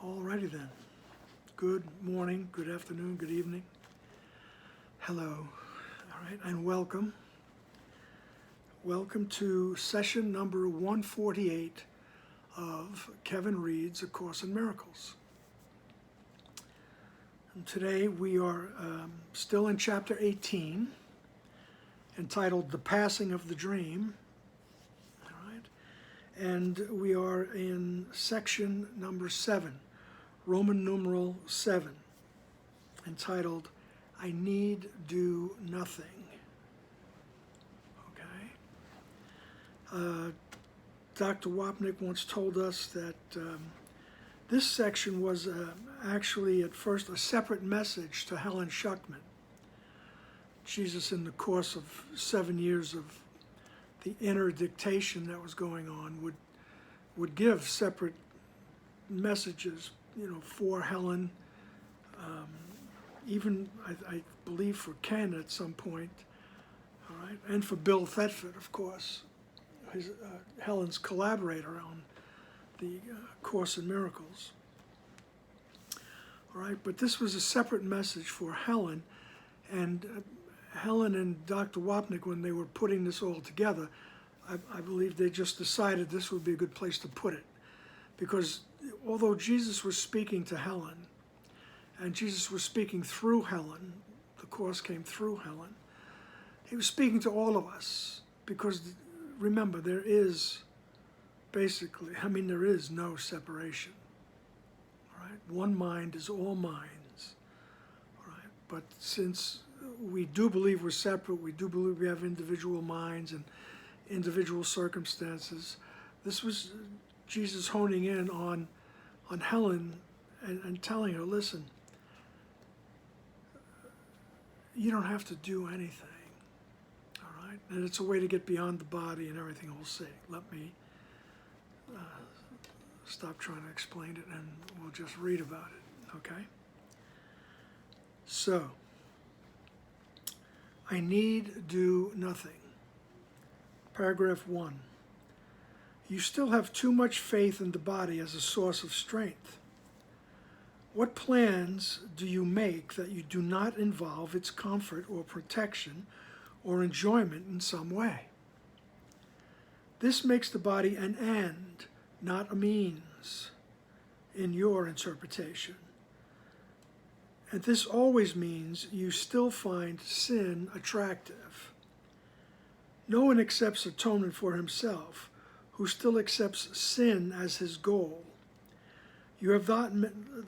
Alrighty then. Good morning, good afternoon, good evening. Hello. All right, and welcome. Welcome to session number 148 of Kevin Reed's A Course in Miracles. And today we are still in chapter 18, entitled The Passing of the Dream. All right, and we are in section number 7. Roman numeral 7, entitled, I Need Do Nothing. Okay. Dr. Wapnick once told us that this section was actually at first a separate message to Helen Schuckman. Jesus, in the course of 7 years of the inner dictation that was going on, would give separate messages, for Helen, even I believe for Ken at some point, all right, and for Bill Thetford, of course, Helen's collaborator on the Course in Miracles. All right, but this was a separate message for Helen, and Helen and Dr. Wapnick, when they were putting this all together, I believe they just decided this would be a good place to put it, because although Jesus was speaking to Helen, and Jesus was speaking through Helen, the Course came through Helen, he was speaking to all of us, because remember, there is no separation. All right? One mind is all minds. All right? But since we do believe we're separate, we do believe we have individual minds and individual circumstances, this was Jesus honing in on Helen and telling her, listen, you don't have to do anything, all right? And it's a way to get beyond the body and everything we'll see. Let me stop trying to explain it and we'll just read about it, okay? So, I need do nothing. Paragraph 1. You still have too much faith in the body as a source of strength. What plans do you make that you do not involve its comfort or protection or enjoyment in some way? This makes the body an end, not a means, in your interpretation. And this always means you still find sin attractive. No one accepts atonement for himself who still accepts sin as his goal. You have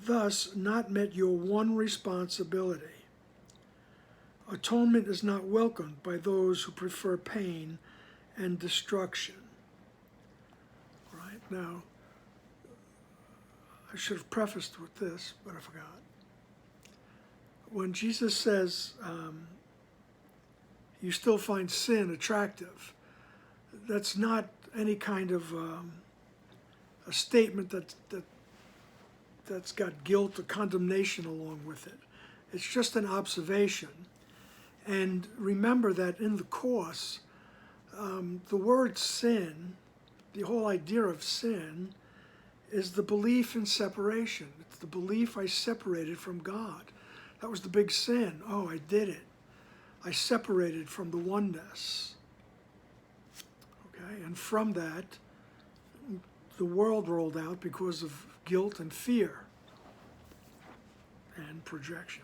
thus not met your one responsibility. Atonement is not welcomed by those who prefer pain and destruction. Right now, I should have prefaced with this, but I forgot. When Jesus says, you still find sin attractive, that's not any kind of a statement that's got guilt or condemnation along with it. It's just an observation. And remember that in the Course, the word sin, the whole idea of sin, is the belief in separation. It's the belief I separated from God. That was the big sin. Oh, I did it. I separated from the oneness. Okay, and from that, the world rolled out because of guilt and fear and projection.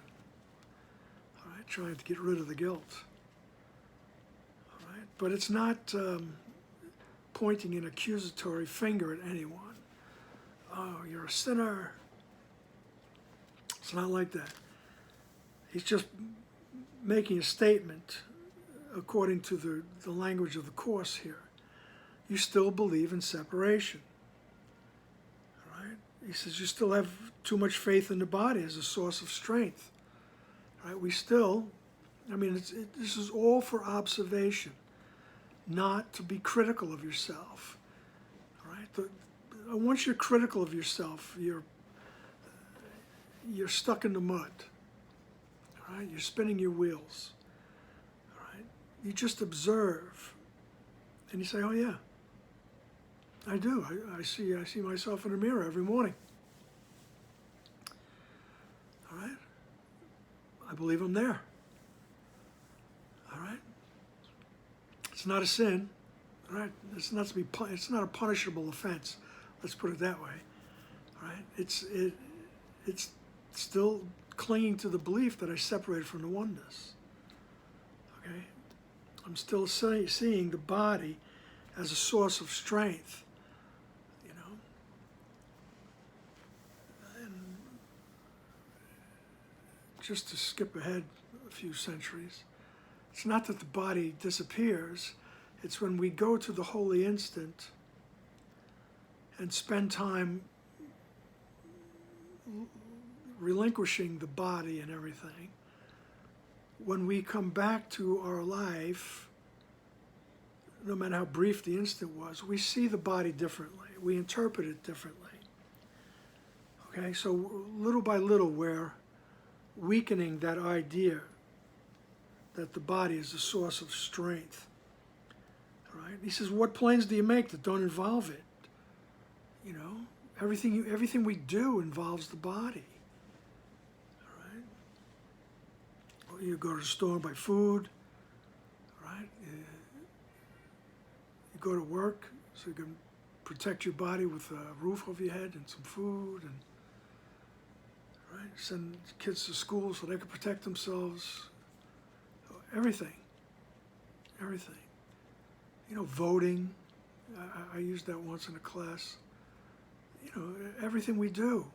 All right, trying to get rid of the guilt. All right, but it's not pointing an accusatory finger at anyone. Oh, you're a sinner. It's not like that. He's just making a statement according to the language of the Course here. You still believe in separation. All right? He says you still have too much faith in the body as a source of strength. All right? We still, this is all for observation, not to be critical of yourself. All right? Once you're critical of yourself, you're stuck in the mud. All right? You're spinning your wheels. All right? You just observe, and you say, "Oh yeah, I do. I see myself in the mirror every morning. I believe I'm there. All right? It's not a sin. All right? It's not a punishable offense. Let's put it that way. All right? It's still clinging to the belief that I separated from the oneness. Okay? I'm still seeing the body as a source of strength. You know? And just to skip ahead a few centuries, it's not that the body disappears, it's when we go to the holy instant and spend time relinquishing the body and everything. When we come back to our life, no matter how brief the instant was, we see the body differently. We interpret it differently. Okay, so little by little we're weakening that idea that the body is the source of strength. All right? He says, what plans do you make that don't involve it? You know, everything we do involves the body. All right? Well, you go to the store and buy food. All right? You go to work so you can protect your body with a roof over your head and some food, and right? Send kids to school so they can protect themselves. Everything. You know, voting. I used that once in a class. You know, everything we do,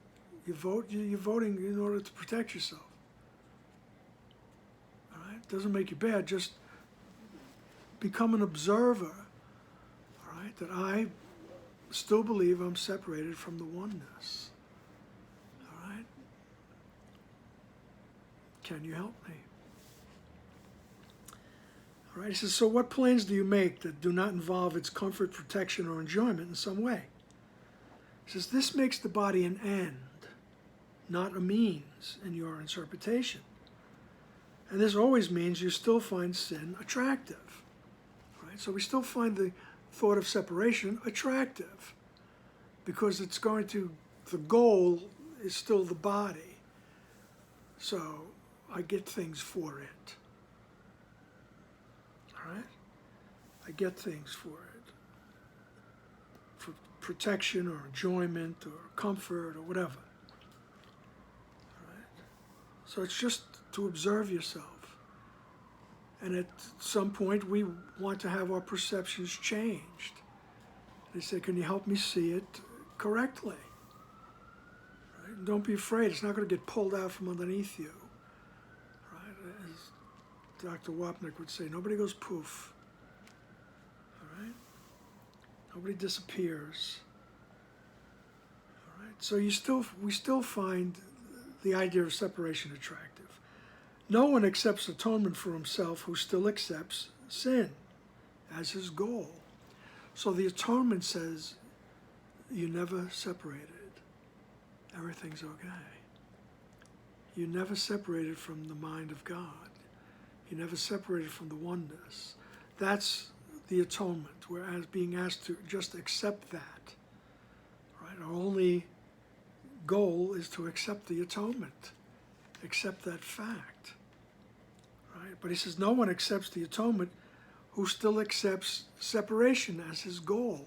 you vote. You're voting in order to protect yourself. All right, doesn't make you bad. Just become an observer. All right, that I still believe I'm separated from the oneness. All right, can you help me? All right, he says, so what plans do you make that do not involve its comfort, protection, or enjoyment in some way? He says, this makes the body an end, not a means in your interpretation. And this always means you still find sin attractive. Right? So we still find the thought of separation attractive because it's going to, the goal is still the body. So I get things for it. All right? I get things for it. For protection or enjoyment or comfort or whatever. All right? So it's just to observe yourself. And at some point we want to have our perceptions changed. They say, can you help me see it correctly? Right? And don't be afraid, it's not going to get pulled out from underneath you. Right? As Dr. Wapnick would say, nobody goes poof. All right? Nobody disappears. All right? So we still find the idea of separation attractive. No one accepts atonement for himself who still accepts sin as his goal. So the atonement says, you never separated. Everything's okay. You never separated from the mind of God. You never separated from the oneness. That's the atonement. We're being asked to just accept that. Right? Our only goal is to accept the atonement. Accept that fact. Right? But he says no one accepts the atonement who still accepts separation as his goal.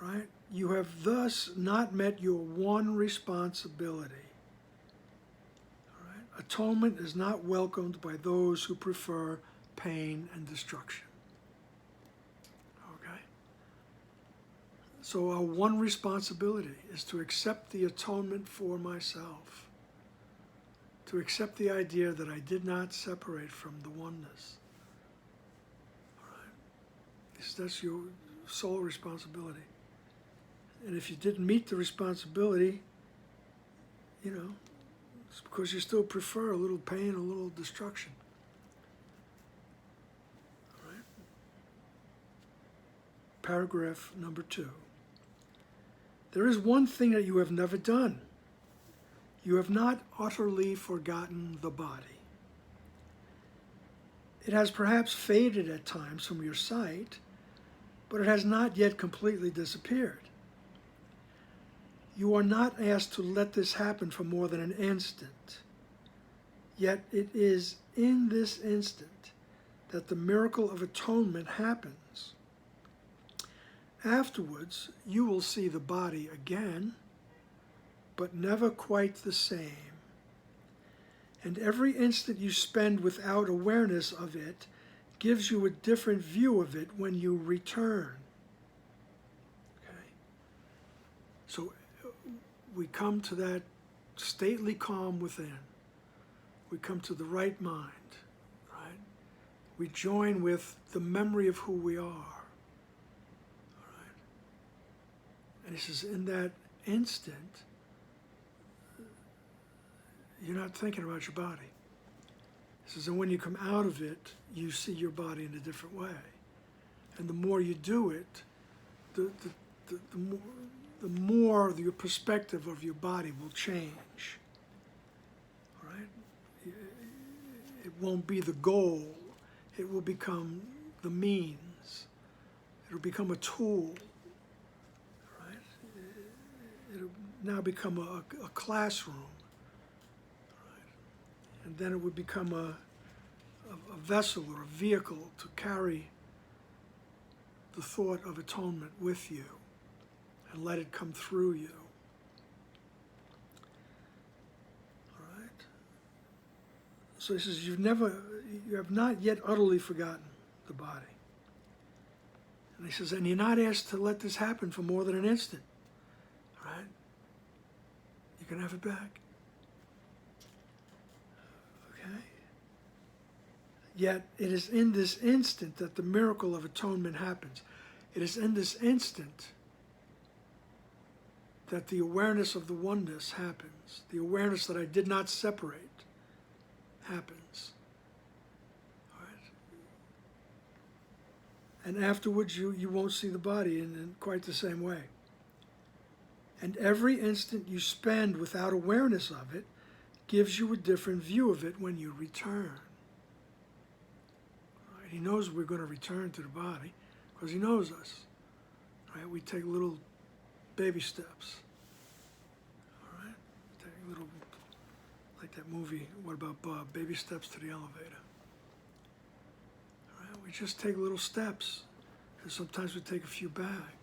Right? You have thus not met your one responsibility. All right? Atonement is not welcomed by those who prefer pain and destruction. Okay? So our one responsibility is to accept the atonement for myself. To accept the idea that I did not separate from the oneness. All right? That's your sole responsibility. And if you didn't meet the responsibility, you know, it's because you still prefer a little pain, a little destruction. All right? Paragraph number 2. There is one thing that you have never done. You have not utterly forgotten the body. It has perhaps faded at times from your sight, but it has not yet completely disappeared. You are not asked to let this happen for more than an instant. Yet it is in this instant that the miracle of atonement happens. Afterwards, you will see the body again, but never quite the same. And every instant you spend without awareness of it gives you a different view of it when you return. Okay? So we come to that stately calm within. We come to the right mind, right? We join with the memory of who we are. All right? And he says, in that instant, you're not thinking about your body. He says, and when you come out of it, you see your body in a different way. And the more you do it, the more your perspective of your body will change. All right? It won't be the goal. It will become the means. It'll become a tool. Right? It'll now become a classroom. And then it would become a vessel or a vehicle to carry the thought of atonement with you and let it come through you. All right? So he says, you have not yet utterly forgotten the body. And he says, and you're not asked to let this happen for more than an instant. All right? You can have it back. Yet it is in this instant that the miracle of atonement happens. It is in this instant that the awareness of the oneness happens. The awareness that I did not separate happens. All right? And afterwards you won't see the body in quite the same way. And every instant you spend without awareness of it gives you a different view of it when you return. He knows we're going to return to the body because he knows us. Right? We take little baby steps. All right? Take little, like that movie, What About Bob? Baby steps to the elevator. All right? We just take little steps. And sometimes we take a few back.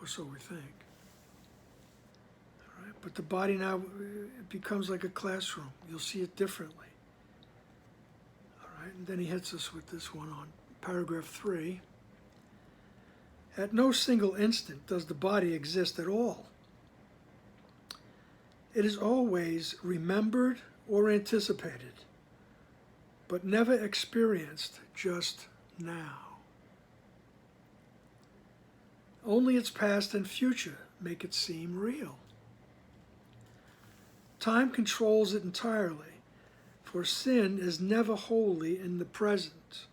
Or so we think. All right? But the body now, it becomes like a classroom. You'll see it differently. And then he hits us with this one on paragraph 3. At no single instant does the body exist at all. It is always remembered or anticipated, but never experienced just now. Only its past and future make it seem real. Time controls it entirely. For sin is never wholly in the present.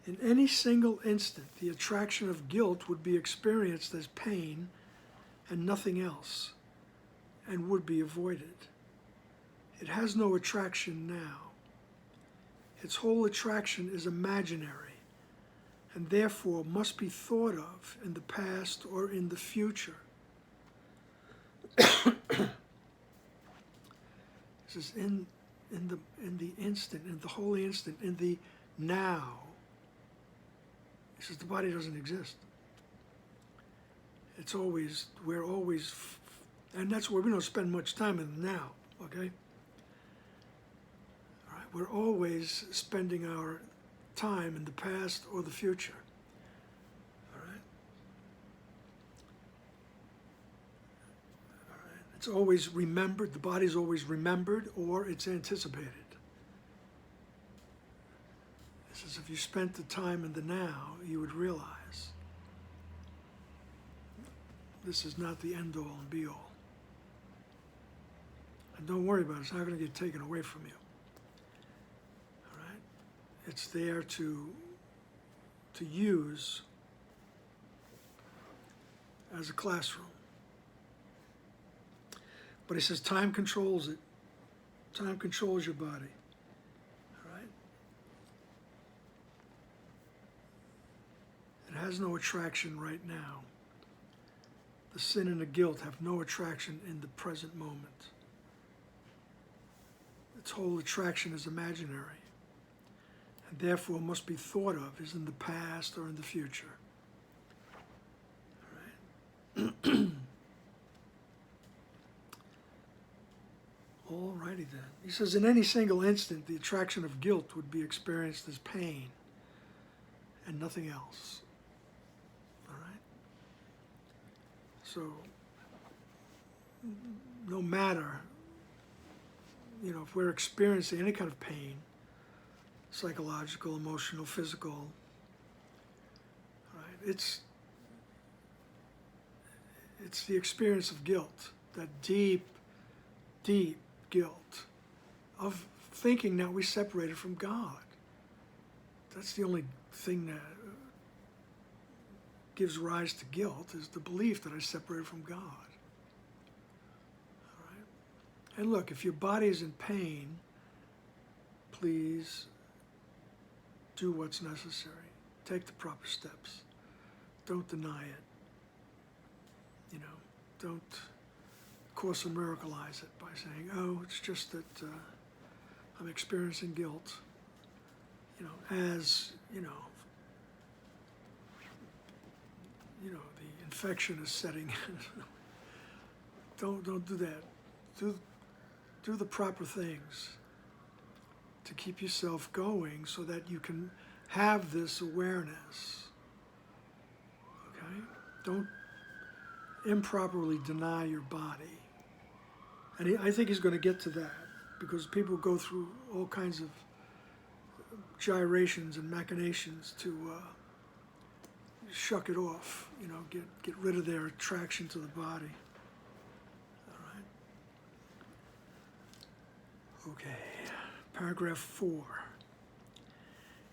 In any single instant, the attraction of guilt would be experienced as pain and nothing else, and would be avoided. It has no attraction now. Its whole attraction is imaginary, and therefore must be thought of in the past or in the future. This is in the instant, in the holy instant, in the now. He says the body doesn't exist. It's always, we're always, and that's where we don't spend much time in the now, okay? All right, we're always spending our time in the past or the future. It's always remembered, the body's always remembered, or it's anticipated. This is if you spent the time in the now, you would realize this is not the end all and be all. And don't worry about it, it's not going to get taken away from you. All right? It's there to use as a classroom. But he says time controls it. Time controls your body. All right? It has no attraction right now. The sin and the guilt have no attraction in the present moment. its whole attraction is imaginary, and therefore must be thought of as in the past or in the future. All right. All righty then. He says, in any single instant, the attraction of guilt would be experienced as pain and nothing else. All right? So, no matter, if we're experiencing any kind of pain, psychological, emotional, physical, right, it's the experience of guilt, that deep, deep guilt of thinking that we separated from God. That's the only thing that gives rise to guilt, is the belief that I separated from God. All right? And look, if your body is in pain, please do what's necessary. Take the proper steps. Don't deny it. Don't Course in Miracleize it by saying, oh, it's just that I'm experiencing guilt, as, the infection is setting in. Don't do that. Do the proper things to keep yourself going so that you can have this awareness. Okay? Don't improperly deny your body. And I think he's going to get to that, because people go through all kinds of gyrations and machinations to shuck it off, get rid of their attraction to the body. All right. Okay, paragraph 4.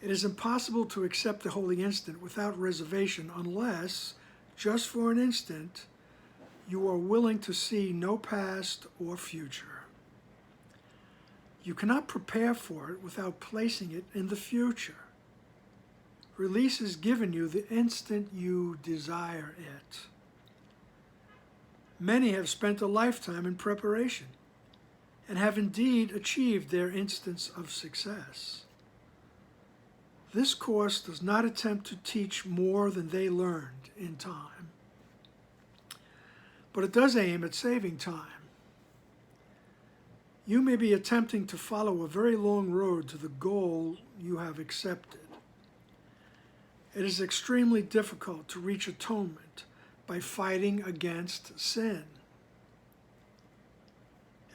It is impossible to accept the holy instant without reservation unless, just for an instant, you are willing to see no past or future. You cannot prepare for it without placing it in the future. Release is given you the instant you desire it. Many have spent a lifetime in preparation and have indeed achieved their instance of success. This course does not attempt to teach more than they learned in time, but it does aim at saving time. You may be attempting to follow a very long road to the goal you have accepted. It is extremely difficult to reach atonement by fighting against sin.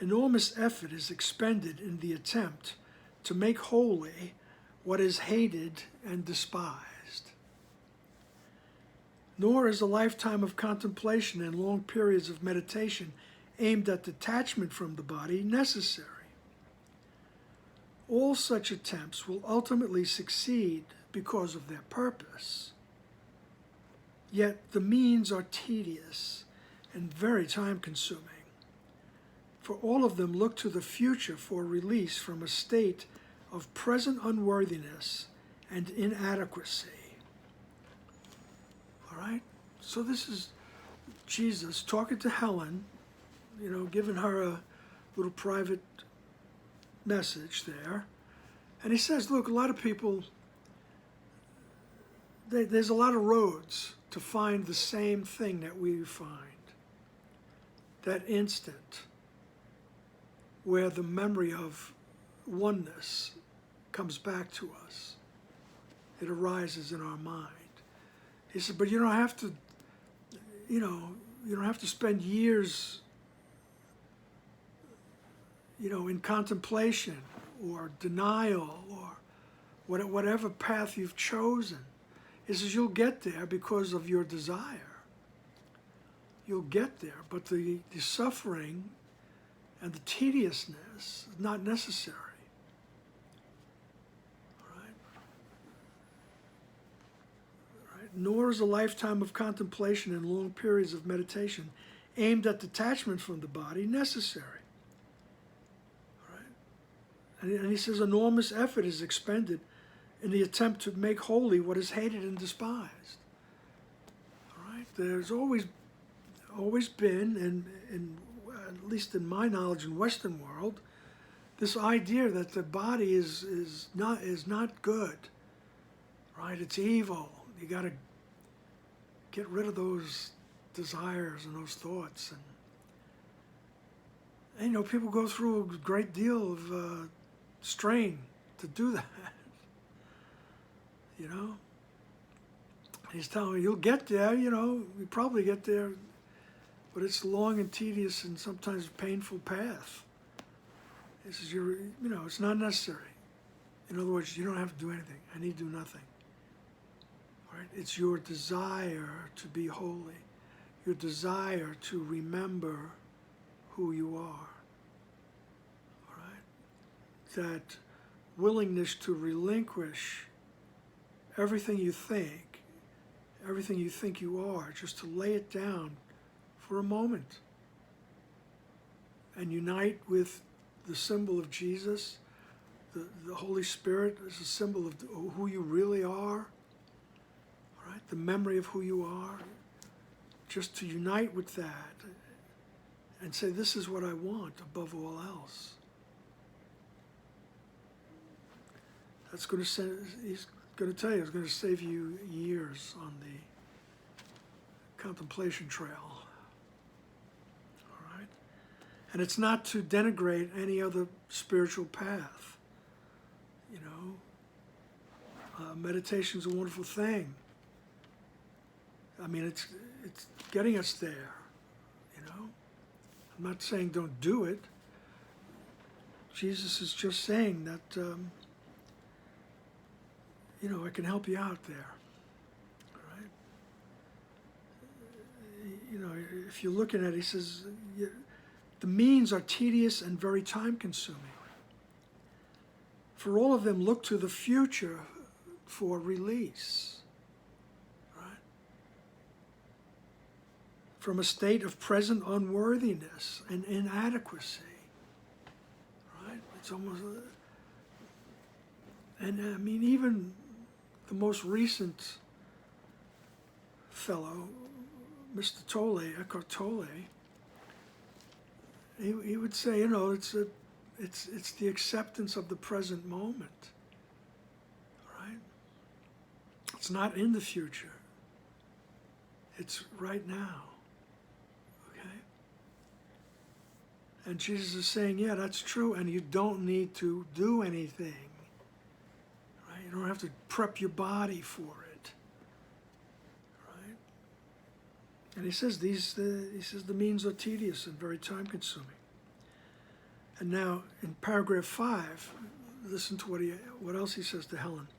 Enormous effort is expended in the attempt to make holy what is hated and despised. Nor is a lifetime of contemplation and long periods of meditation aimed at detachment from the body necessary. All such attempts will ultimately succeed because of their purpose. Yet the means are tedious and very time-consuming, for all of them look to the future for release from a state of present unworthiness and inadequacy. All right? So this is Jesus talking to Helen, giving her a little private message there. And he says, look, a lot of people, there's a lot of roads to find the same thing that we find. That instant where the memory of oneness comes back to us. It arises in our mind. He said, but you don't have to, you don't have to spend years, in contemplation or denial or whatever path you've chosen. He says you'll get there because of your desire. You'll get there, but the suffering and the tediousness is not necessary. Nor is a lifetime of contemplation and long periods of meditation aimed at detachment from the body necessary. All right? And he says enormous effort is expended in the attempt to make holy what is hated and despised. All right? There's always been, and at least in my knowledge in Western world, this idea that the body is not good, right? It's evil. You got to get rid of those desires and those thoughts. And you know, people go through a great deal of strain to do that. You know? He's telling me, you'll get there, you know, you probably get there, but it's a long and tedious and sometimes painful path. He says, you know, it's not necessary. In other words, you don't have to do anything. I need to do nothing. All right? It's your desire to be holy, your desire to remember who you are. All right? That willingness to relinquish everything you think you are, just to lay it down for a moment and unite with the symbol of Jesus. The Holy Spirit is a symbol of who you really are, right? The memory of who you are. Just to unite with that and say, this is what I want above all else. That's going to send, he's going to tell you, it's going to save you years on the contemplation trail. All right? And it's not to denigrate any other spiritual path. You know, meditation's a wonderful thing. I mean, it's getting us there, you know. I'm not saying don't do it. Jesus is just saying that, you know, I can help you out there, all right? You know, if you're looking at it, he says, the means are tedious and very time-consuming. For all of them look to the future for release, right? From a state of present unworthiness and inadequacy, right? It's almost, and I mean, even the most recent fellow, Mr. Tolle, Eckhart Tolle, he would say, you know, it's the acceptance of the present moment, right? It's not in the future. It's right now, okay? And Jesus is saying, yeah, that's true, and you don't need to do anything. You don't have to prep your body for it, right? And he says the means are tedious and very time-consuming. And now in paragraph 5, listen to what else he says to Helen.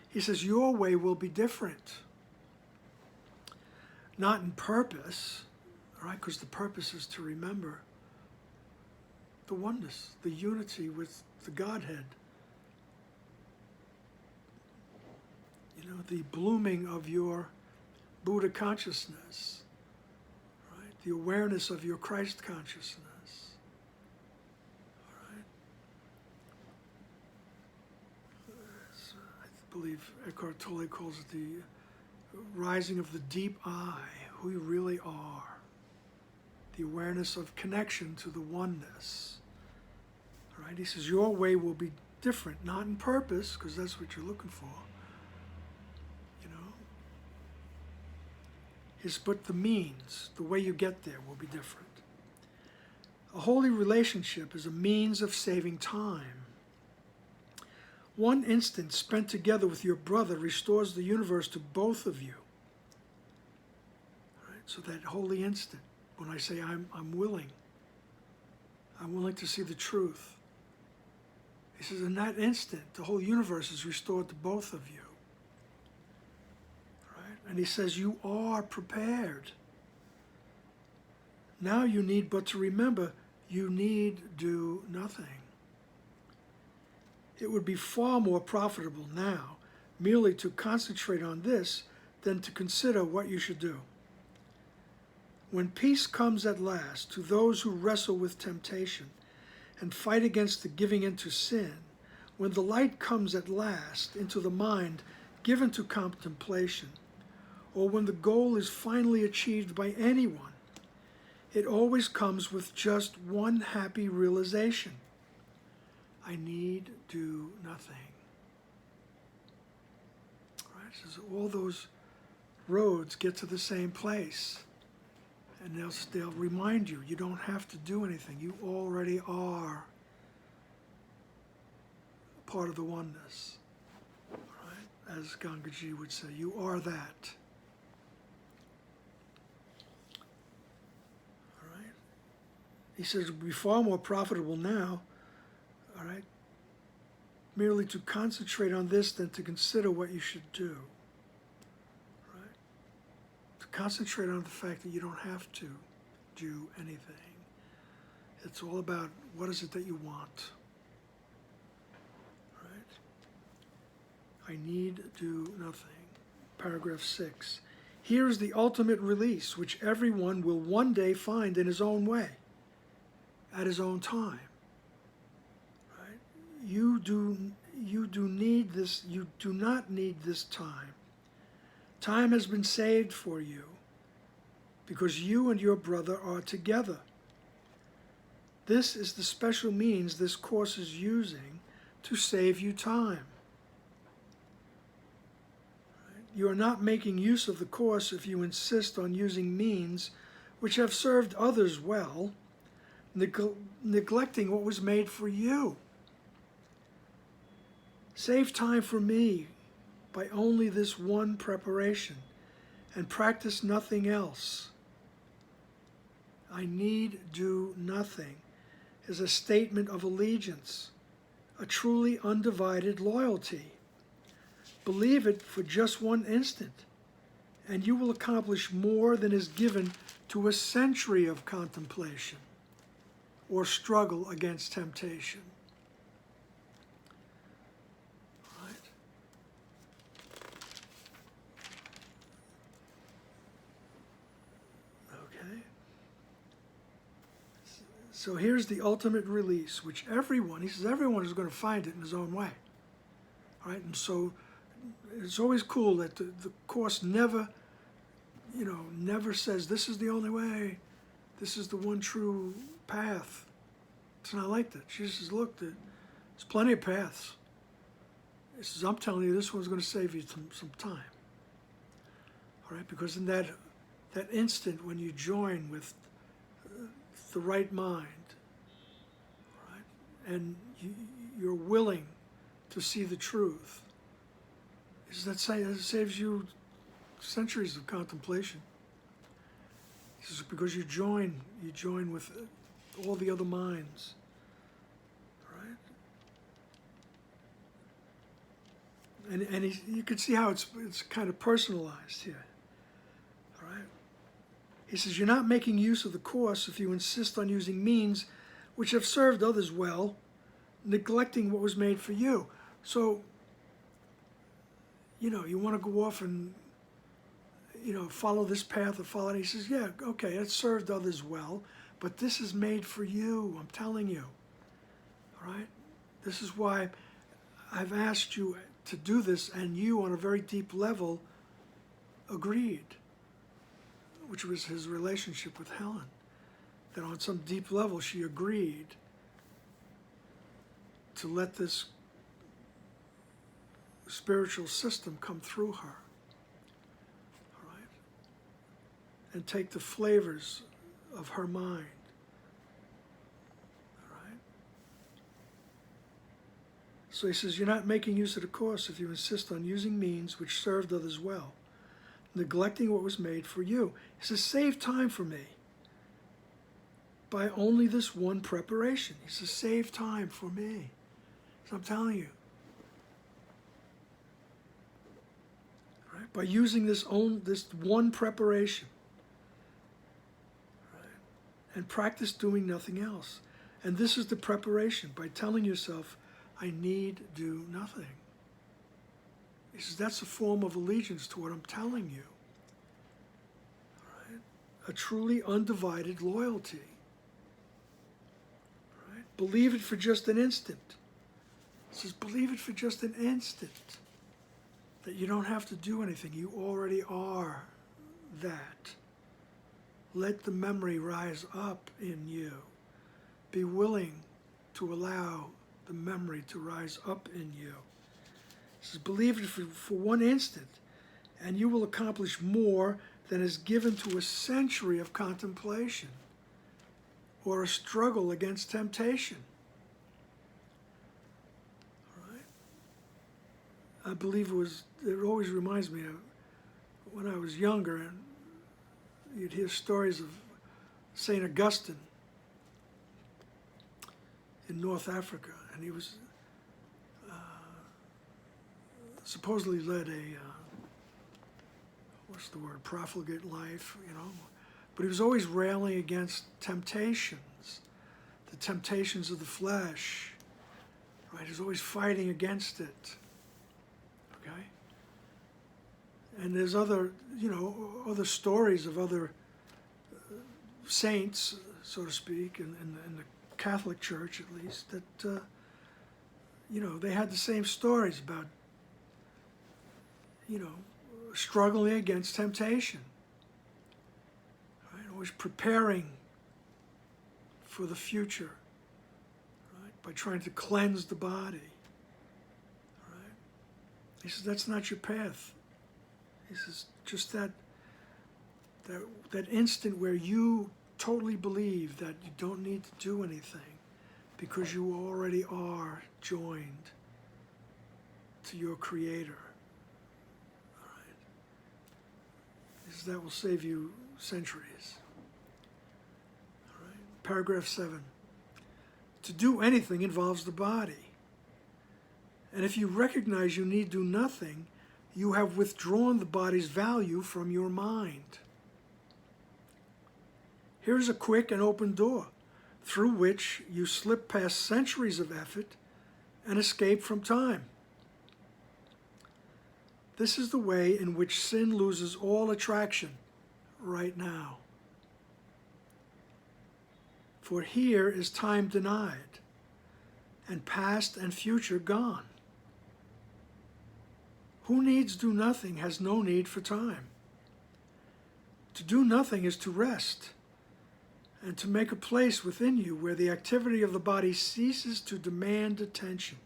He says, your way will be different, not in purpose, all right? Because the purpose is to remember the oneness, the unity with the Godhead. You know, the blooming of your Buddha consciousness, right? The awareness of your Christ consciousness, all right? I believe Eckhart Tolle calls it the rising of the deep I, who you really are. The awareness of connection to the oneness, all right? He says, your way will be different, not in purpose, because that's what you're looking for, but the means, the way you get there will be different. A holy relationship is a means of saving time. One instant spent together with your brother restores the universe to both of you. All right? So that holy instant, when I say I'm willing to see the truth. He says, in that instant, the whole universe is restored to both of you. And he says, you are prepared. Now you need but to remember, you need do nothing. It would be far more profitable now merely to concentrate on this than to consider what you should do. When peace comes at last to those who wrestle with temptation and fight against the giving in to sin, when the light comes at last into the mind given to contemplation, or when the goal is finally achieved by anyone, it always comes with just one happy realization. I need do nothing. Right? So all those roads get to the same place. And they'll remind you, you don't have to do anything. You already are part of the oneness. Right? As Gangaji would say, you are that. All right? He says it would be far more profitable now, all right, merely to concentrate on this than to consider what you should do. Concentrate on the fact that you don't have to do anything. It's all about what is it that you want. Right? I need do nothing. Paragraph 6. Here is the ultimate release, which everyone will one day find in his own way, at his own time. Right? You do need this. You do not need this time. Time has been saved for you because you and your brother are together. This is the special means this course is using to save you time. You are not making use of the course if you insist on using means which have served others well, neglecting what was made for you. Save time for me by only this one preparation, and practice nothing else. I need do nothing is a statement of allegiance, a truly undivided loyalty. Believe it for just one instant, and you will accomplish more than is given to a century of contemplation or struggle against temptation. So here's the ultimate release, which everyone, he says, everyone is going to find it in his own way. All right? And so it's always cool that the Course never, never says, this is the only way, this is the one true path. It's not like that. She says, look, there's plenty of paths. He says, I'm telling you, this one's going to save you some time. All right? Because in that instant when you join with the right mind, right, and you're willing to see the truth, that saves you centuries of contemplation. This is because you join with all the other minds, right? And you can see how it's kind of personalized here. He says, you're not making use of the Course if you insist on using means which have served others well, neglecting what was made for you. So, you want to go off and, follow this path or follow it. He says, yeah, okay, it served others well, but this is made for you, I'm telling you. All right? This is why I've asked you to do this, and you, on a very deep level, agreed. Which was his relationship with Helen, that on some deep level she agreed to let this spiritual system come through her, all right, and take the flavors of her mind, all right. So he says, you're not making use of the Course if you insist on using means which served others well, neglecting what was made for you. He says, save time for me by only this one preparation. He says, save time for me. So I'm telling you. Right? By using this one preparation. Right? And practice doing nothing else. And this is the preparation, by telling yourself, I need do nothing. He says, that's a form of allegiance to what I'm telling you. All right? A truly undivided loyalty. All right? Believe it for just an instant. He says, believe it for just an instant. That you don't have to do anything. You already are that. Let the memory rise up in you. Be willing to allow the memory to rise up in you. It says, believe it for 1 instant, and you will accomplish more than is given to a century of contemplation or a struggle against temptation. All right? I believe it always reminds me of when I was younger, and you'd hear stories of St. Augustine in North Africa, and he was supposedly led a profligate life, but he was always railing against temptations, the temptations of the flesh, right? He was always fighting against it, okay? And there's other stories of other saints, so to speak, in the Catholic Church at least, that, they had the same stories about, struggling against temptation, right? Always preparing for the future, right? By trying to cleanse the body, right? He says, that's not your path. He says, just that instant where you totally believe that you don't need to do anything because you already are joined to your Creator. All right? He says, that will save you centuries. All right? Paragraph 7. To do anything involves the body. And if you recognize you need do nothing, you have withdrawn the body's value from your mind. Here's a quick and open door through which you slip past centuries of effort and escape from time. This is the way in which sin loses all attraction right now. For here is time denied, and past and future gone. Who needs do nothing has no need for time. To do nothing is to rest, and to make a place within you where the activity of the body ceases to demand attention.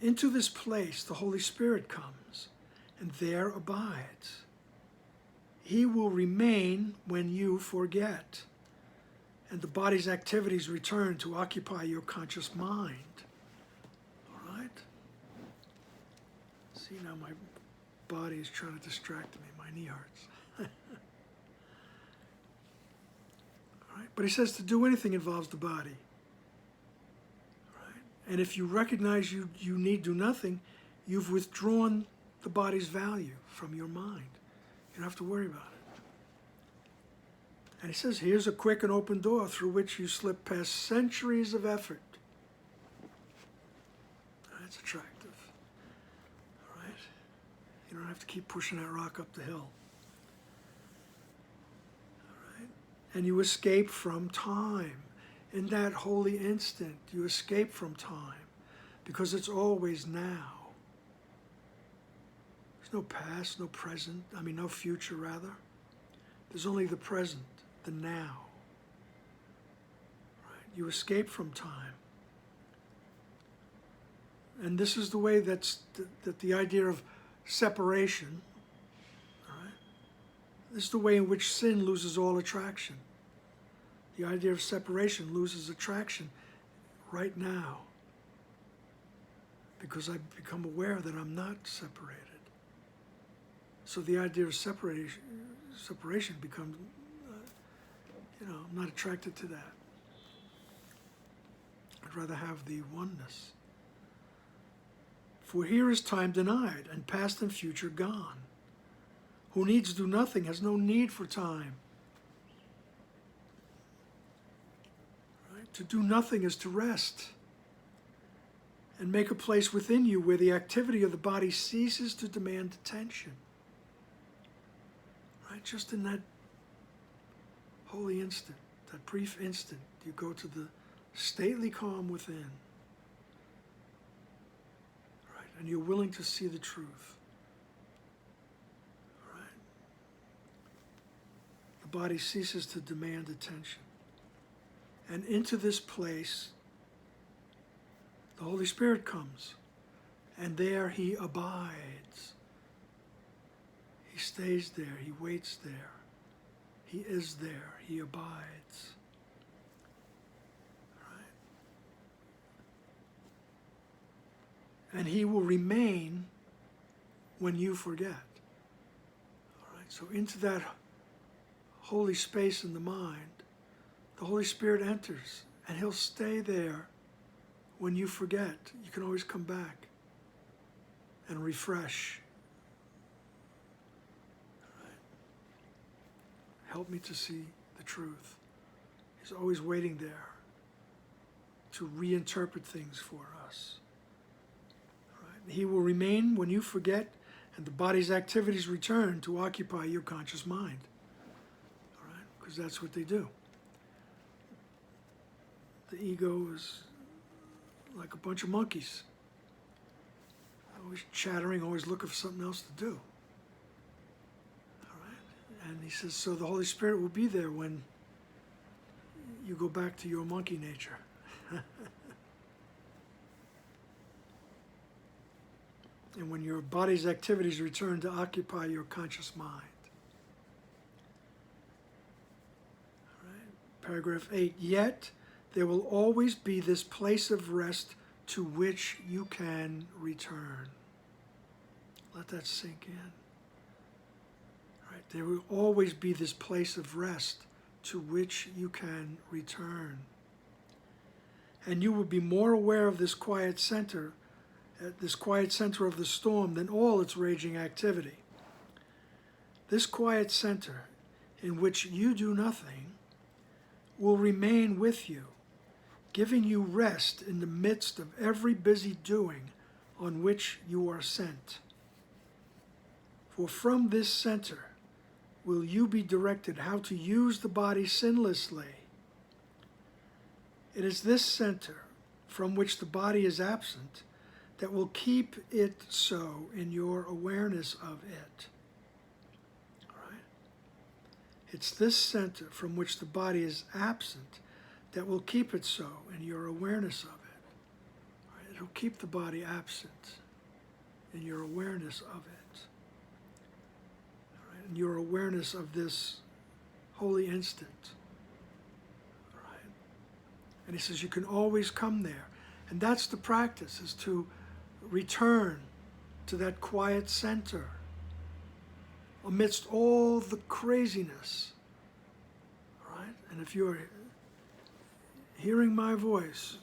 Into this place the Holy Spirit comes, and there abides. He will remain when you forget, and the body's activities return to occupy your conscious mind. All right? See, now my body is trying to distract me. My knee hurts. Right? But he says to do anything involves the body. Right? And if you recognize you need do nothing, you've withdrawn the body's value from your mind. You don't have to worry about it. And he says, here's a quick and open door through which you slip past centuries of effort. That's attractive. All right? You don't have to keep pushing that rock up the hill. And you escape from time. In that holy instant, you escape from time because it's always now. There's no past, no present, no future rather. There's only the present, the now. Right? You escape from time. And this is the way that the idea of separation, this is the way in which sin loses all attraction. The idea of separation loses attraction right now because I become aware that I'm not separated. So the idea of separation becomes, I'm not attracted to that. I'd rather have the oneness. For here is time denied, and past and future gone. Who needs do nothing has no need for time. Right? To do nothing is to rest and make a place within you where the activity of the body ceases to demand attention. Right? Just in that holy instant, that brief instant, you go to the stately calm within. Right? And you're willing to see the truth. Body ceases to demand attention. And into this place The Holy Spirit comes, and there he abides. He stays there, he waits there, he is there, he abides. Right? And he will remain when you forget. All right? So into that holy space in the mind, the Holy Spirit enters, and he'll stay there when you forget. You can always come back and refresh. Right? Help me to see the truth. He's always waiting there to reinterpret things for us. Right? He will remain when you forget, and the body's activities return to occupy your conscious mind. All right? Because that's what they do. The ego is like a bunch of monkeys, always chattering, always looking for something else to do. All right? And he says, so the Holy Spirit will be there when you go back to your monkey nature. And when your body's activities return to occupy your conscious mind. All right? Paragraph 8, yet there will always be this place of rest to which you can return. Let that sink in. Right? There will always be this place of rest to which you can return. And you will be more aware of this quiet center of the storm than all its raging activity. This quiet center in which you do nothing will remain with you, giving you rest in the midst of every busy doing on which you are sent. For from this center will you be directed how to use the body sinlessly. It is this center from which the body is absent that will keep it so in your awareness of it. All right? It's this center from which the body is absent that will keep it so in your awareness of it. Right? It'll keep the body absent in your awareness of it. Right? In your awareness of this holy instant. Right? And he says you can always come there. And that's the practice, is to return to that quiet center amidst all the craziness. Right? And if you're hearing my voice,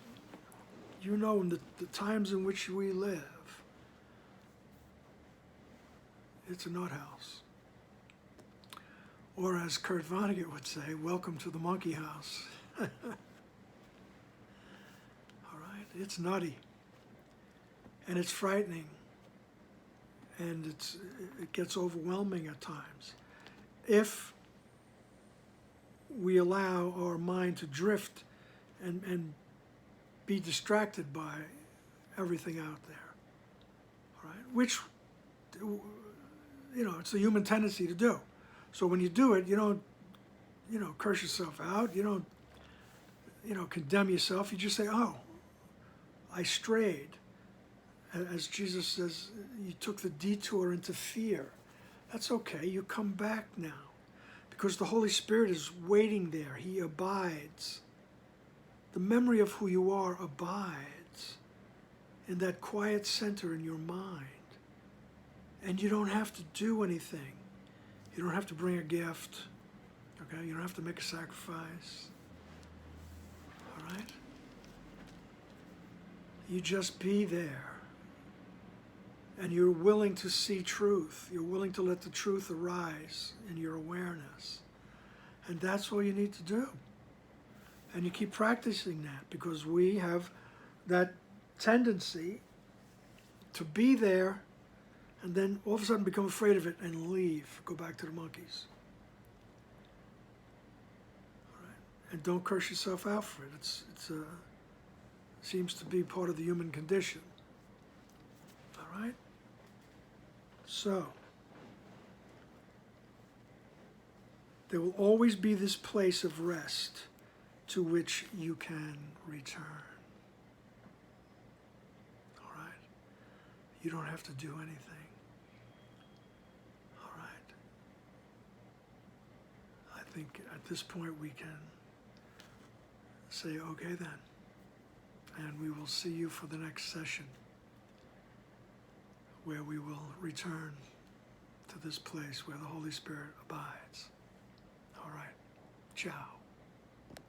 you know in the times in which we live, it's a nut house. Or as Kurt Vonnegut would say, welcome to the monkey house. All right, it's nutty, and it's frightening, and it gets overwhelming at times if we allow our mind to drift and be distracted by everything out there, right? Which, it's a human tendency to do. So when you do it, you don't, curse yourself out. You don't, condemn yourself. You just say, oh, I strayed. As Jesus says, you took the detour into fear. That's okay. You come back now because the Holy Spirit is waiting there. He abides. The memory of who you are abides in that quiet center in your mind. And you don't have to do anything. You don't have to bring a gift. Okay? You don't have to make a sacrifice. All right? You just be there. And you're willing to see truth. You're willing to let the truth arise in your awareness. And that's all you need to do. And you keep practicing that because we have that tendency to be there and then all of a sudden become afraid of it and leave, go back to the monkeys. All right? And don't curse yourself out for it. It seems to be part of the human condition. All right? So, there will always be this place of rest to which you can return. You don't have to do anything. All right. I think at this point we can say, okay then, and we will see you for the next session, where we will return to this place where the Holy Spirit abides. All right. Ciao.